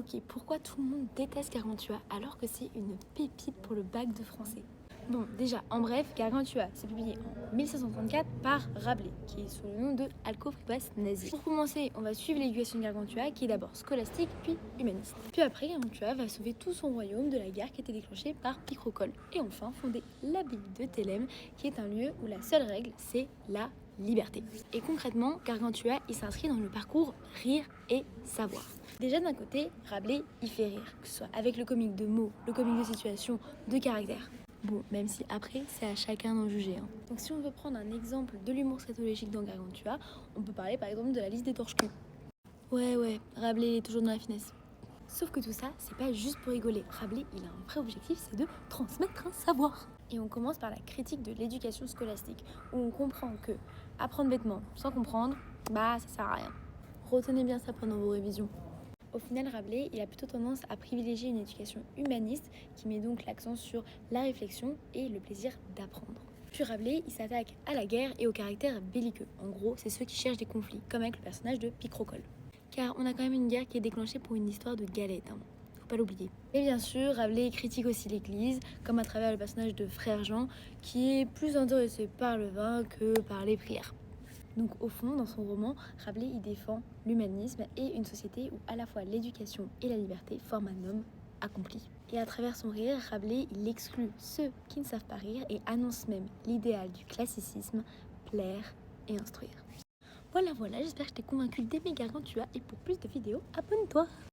Ok, pourquoi tout le monde déteste Gargantua alors que c'est une pépite pour le bac de français? Bon, déjà, en bref, Gargantua s'est publié en 1534 par Rabelais, qui est sous le nom de Alcofribas Nazi. Pour commencer, on va suivre l'éducation de Gargantua, qui est d'abord scolastique, puis humaniste. Puis après, Gargantua va sauver tout son royaume de la guerre qui était déclenchée par Picrochole. Et enfin, fonder l'abbaye de Thélème, qui est un lieu où la seule règle, c'est la liberté. Et concrètement, Gargantua, il s'inscrit dans le parcours rire et savoir. Déjà d'un côté, Rabelais, il fait rire, que ce soit avec le comique de mots, le comique de situation, de caractère. Bon, même si après, c'est à chacun d'en juger. Donc si on veut prendre un exemple de l'humour scatologique dans Gargantua, on peut parler par exemple de la liste des torches-culs. Ouais, Rabelais est toujours dans la finesse. Sauf que tout ça, c'est pas juste pour rigoler. Rabelais, il a un vrai objectif, c'est de transmettre un savoir. Et on commence par la critique de l'éducation scolastique, où on comprend que apprendre bêtement sans comprendre, ça sert à rien. Retenez bien ça pendant vos révisions. Au final, Rabelais, il a plutôt tendance à privilégier une éducation humaniste qui met donc l'accent sur la réflexion et le plaisir d'apprendre. Puis Rabelais, il s'attaque à la guerre et au caractère belliqueux. En gros, c'est ceux qui cherchent des conflits, comme avec le personnage de Picrochole. Car on a quand même une guerre qui est déclenchée pour une histoire de galette, faut pas l'oublier. Et bien sûr, Rabelais critique aussi l'Église, comme à travers le personnage de Frère Jean, qui est plus intéressé par le vin que par les prières. Donc au fond, dans son roman, Rabelais y défend l'humanisme et une société où à la fois l'éducation et la liberté forment un homme accompli. Et à travers son rire, Rabelais, il exclut ceux qui ne savent pas rire et annonce même l'idéal du classicisme, plaire et instruire. Voilà, j'espère que je t'ai convaincu d'aimer Gargantua et pour plus de vidéos, abonne-toi!